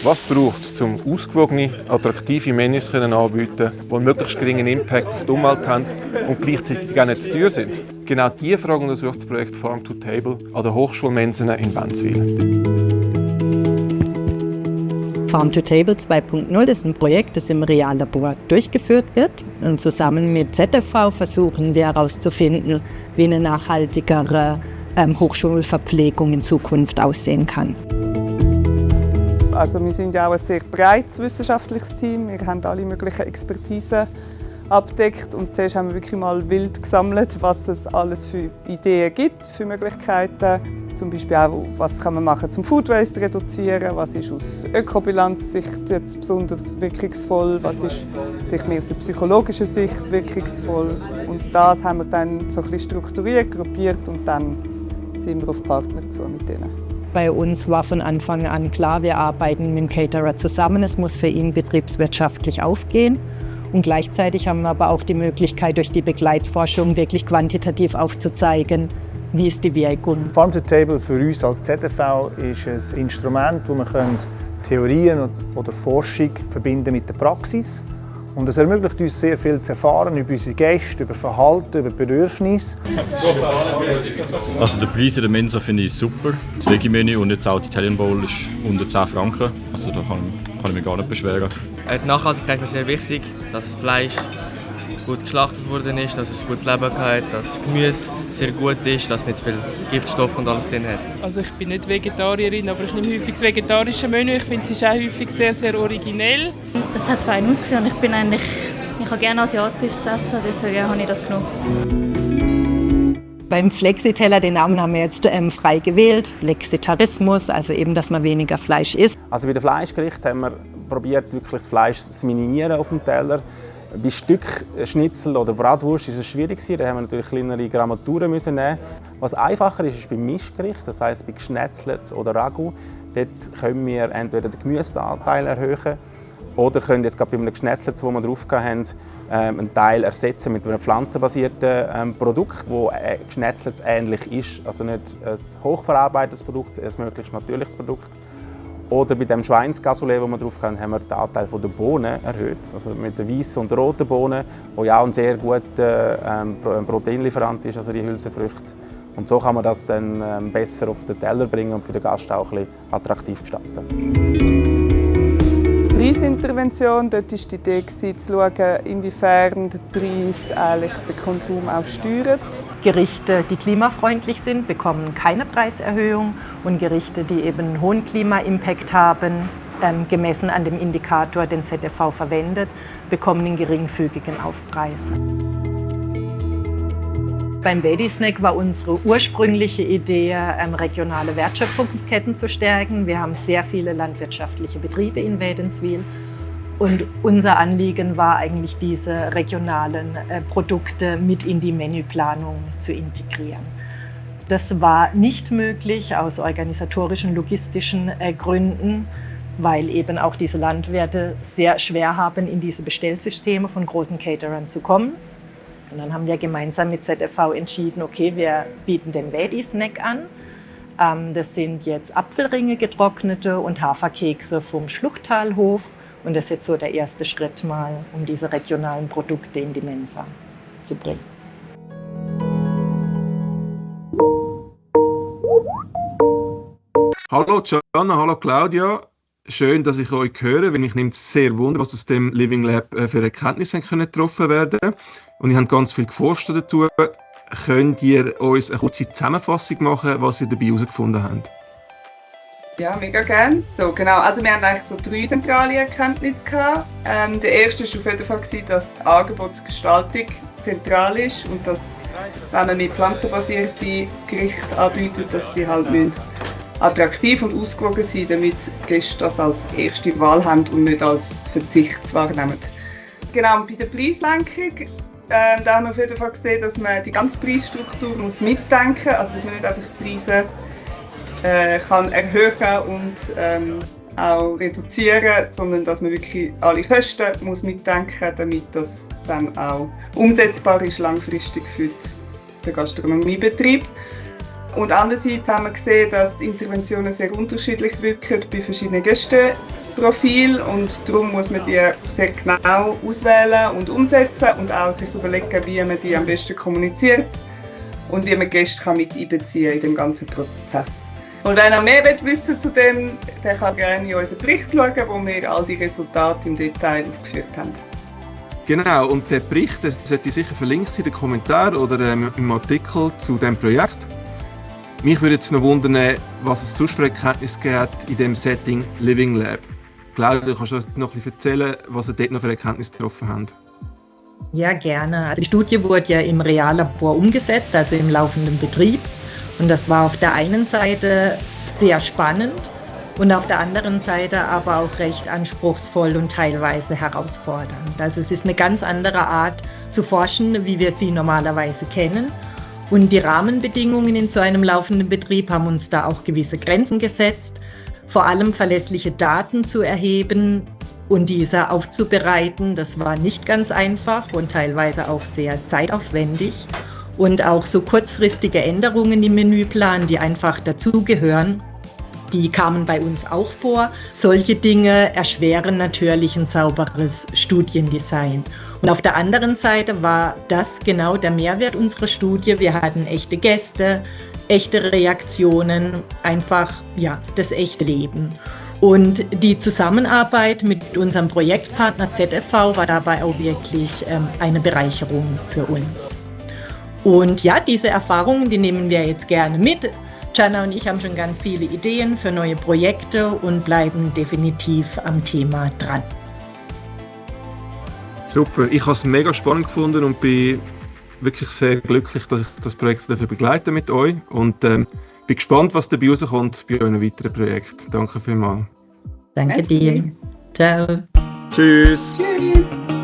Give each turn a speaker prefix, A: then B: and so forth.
A: Was braucht es, um ausgewogene, attraktive Menüs anzubieten, die einen möglichst geringen Impact auf die Umwelt haben und gleichzeitig auch nicht zu teuer sind? Genau diese Frage untersucht das Projekt Farm to Table an der Hochschule Mensene in Benzwil.
B: Farm to Table 2.0 ist ein Projekt, das im Reallabor durchgeführt wird. Und zusammen mit ZFV versuchen wir herauszufinden, wie eine nachhaltigere Hochschulverpflegung in Zukunft aussehen kann.
C: Also wir sind ja auch ein sehr breites wissenschaftliches Team. Wir haben alle möglichen Expertisen abdeckt und zuerst haben wir wirklich mal wild gesammelt, was es alles für Ideen gibt, für Möglichkeiten. Zum Beispiel auch, was kann man machen, um Food Waste reduzieren, was ist aus Ökobilanzsicht jetzt besonders wirkungsvoll, was ist vielleicht mehr aus der psychologischen Sicht wirkungsvoll. Und das haben wir dann so ein bisschen strukturiert, gruppiert und dann sind wir auf Partner zu mit denen.
B: Bei uns war von Anfang an klar, wir arbeiten mit dem Caterer zusammen. Es muss für ihn betriebswirtschaftlich aufgehen. Und gleichzeitig haben wir aber auch die Möglichkeit, durch die Begleitforschung wirklich quantitativ aufzuzeigen, wie ist die Wirkung.
D: Farm to Table für uns als ZFV ist ein Instrument, wo wir Theorien oder Forschung verbinden mit der Praxis. Und es ermöglicht uns sehr viel zu erfahren über unsere Gäste, über Verhalten, über Bedürfnisse.
E: Also der Preis in der Mensa finde ich super. Das Veggie-Menü und jetzt auch die Italian Bowl ist unter 10 Franken. Also da kann ich mich gar nicht beschweren.
F: Die Nachhaltigkeit ist sehr wichtig, dass das Fleisch gut geschlachtet worden ist, dass es ein gutes Leben hat, dass das Gemüse sehr gut ist, dass es nicht viel Giftstoffe und alles drin hat.
G: Also ich bin nicht Vegetarierin, aber ich nehme häufig das vegetarische Menü. Ich finde, es ist auch häufig sehr, sehr originell.
H: Es hat fein ausgesehen und ich habe gerne asiatisches Essen, deswegen habe ich das genommen.
B: Beim Flexiteller, den Namen haben wir jetzt frei gewählt, Flexitarismus, also eben, dass man weniger Fleisch isst.
I: Also bei dem Fleischgericht haben wir probiert, wirklich das Fleisch zu minimieren auf dem Teller. Bei Stück Schnitzel oder Bratwurst ist es schwierig. Da haben wir natürlich kleinere Grammaturen nehmen. Was einfacher ist, ist beim Mischgericht, das heisst bei Gschnetzlets oder Ragout. Dort können wir entweder den Gemüseanteil erhöhen oder können jetzt gerade bei einem Gschnetzlets, wo wir drauf haben, einen Teil ersetzen mit einem pflanzenbasierten Produkt, das Gschnetzlets ähnlich ist. Also nicht ein hochverarbeitetes Produkt, ein möglichst natürliches Produkt. Oder bei dem Schweinscassoulet, das wir drauf haben wir den Anteil der Bohnen erhöht. Also mit den weißen und roten Bohnen, die ja auch ein sehr guter Proteinlieferant ist, also die Hülsenfrüchte. Und so kann man das dann besser auf den Teller bringen und für den Gast auch ein bisschen attraktiv gestalten.
C: Preisintervention, dort war die Idee, zu schauen, inwiefern der Preis eigentlich den Konsum auch steuert.
B: Gerichte, die klimafreundlich sind, bekommen keine Preiserhöhung und Gerichte, die eben einen hohen Klima-Impact haben, gemessen an dem Indikator, den ZFV verwendet, bekommen einen geringfügigen Aufpreis. Beim Veggie-Snack war unsere ursprüngliche Idee, regionale Wertschöpfungsketten zu stärken. Wir haben sehr viele landwirtschaftliche Betriebe in Wädenswil. Und unser Anliegen war eigentlich, diese regionalen Produkte mit in die Menüplanung zu integrieren. Das war nicht möglich aus organisatorischen, logistischen Gründen, weil eben auch diese Landwirte sehr schwer haben, in diese Bestellsysteme von großen Caterern zu kommen. Und dann haben wir gemeinsam mit ZFV entschieden, okay, wir bieten den Veggie-Snack an. Das sind jetzt Apfelringe, getrocknete und Haferkekse vom Schluchtalhof. Und das ist jetzt so der erste Schritt mal, um diese regionalen Produkte in die Mensa zu bringen.
A: Hallo Gianna, hallo Claudia. Schön, dass ich euch höre, weil mich nimmt es sehr wunder, was aus dem Living Lab für Erkenntnisse getroffen werden können. Und ich habe ganz viel geforscht dazu. Könnt ihr uns eine kurze Zusammenfassung machen, was ihr dabei herausgefunden habt?
C: Ja, mega gerne. So, genau. Also wir hatten eigentlich so 3 zentrale Erkenntnisse gehabt. Der erste war auf jeden Fall, dass die Angebotsgestaltung zentral ist und dass, wenn man mit pflanzenbasierten Gerichten anbietet, dass die halt attraktiv und ausgewogen sein, damit die Gäste das als erste Wahl haben und nicht als Verzicht wahrnehmen. Genau, bei der Preislenkung da haben wir auf jeden Fall gesehen, dass man die ganze Preisstruktur mitdenken muss, also dass man nicht einfach die Preise kann erhöhen und auch reduzieren, sondern dass man wirklich alle Kosten mitdenken muss, damit das dann auch umsetzbar ist langfristig für den Gastronomiebetrieb. Und andererseits haben wir gesehen, dass die Interventionen sehr unterschiedlich wirken bei verschiedenen Gästen. Profil und darum muss man die sehr genau auswählen und umsetzen und auch sich überlegen, wie man die am besten kommuniziert und wie man Gäste kann mit einbeziehen in den ganzen Prozess. Und wenn ihr mehr wissen zu dem, dann kann gerne in unseren Bericht schauen, wo wir all die Resultate im Detail aufgeführt haben.
A: Genau, und der Bericht der sollte sicher verlinkt sein in den Kommentaren oder im Artikel zu diesem Projekt. Mich würde jetzt noch wundern, was es sonst für Erkenntnisse gibt in dem Setting Living Lab. Claudia, kannst du uns noch ein bisschen erzählen, was ihr dort noch für Erkenntnisse getroffen habt?
B: Ja, gerne. Also die Studie wurde ja im Reallabor umgesetzt, also im laufenden Betrieb. Und das war auf der einen Seite sehr spannend und auf der anderen Seite aber auch recht anspruchsvoll und teilweise herausfordernd. Also es ist eine ganz andere Art zu forschen, wie wir sie normalerweise kennen. Und die Rahmenbedingungen in so einem laufenden Betrieb haben uns da auch gewisse Grenzen gesetzt, vor allem verlässliche Daten zu erheben und diese aufzubereiten. Das war nicht ganz einfach und teilweise auch sehr zeitaufwendig. Und auch so kurzfristige Änderungen im Menüplan, die einfach dazugehören, die kamen bei uns auch vor. Solche Dinge erschweren natürlich ein sauberes Studiendesign. Und auf der anderen Seite war das genau der Mehrwert unserer Studie. Wir hatten echte Gäste, echte Reaktionen, einfach ja, das echte Leben. Und die Zusammenarbeit mit unserem Projektpartner ZFV war dabei auch wirklich eine Bereicherung für uns. Und ja, diese Erfahrungen, die nehmen wir jetzt gerne mit. Jana und ich haben schon ganz viele Ideen für neue Projekte und bleiben definitiv am Thema dran.
A: Super, ich habe es mega spannend gefunden und bin wirklich sehr glücklich, dass ich das Projekt dafür begleiten mit euch und bin gespannt, was dabei rauskommt bei euren weiteren Projekten. Danke vielmals.
B: Danke dir. Ciao.
A: Tschüss.
C: Tschüss.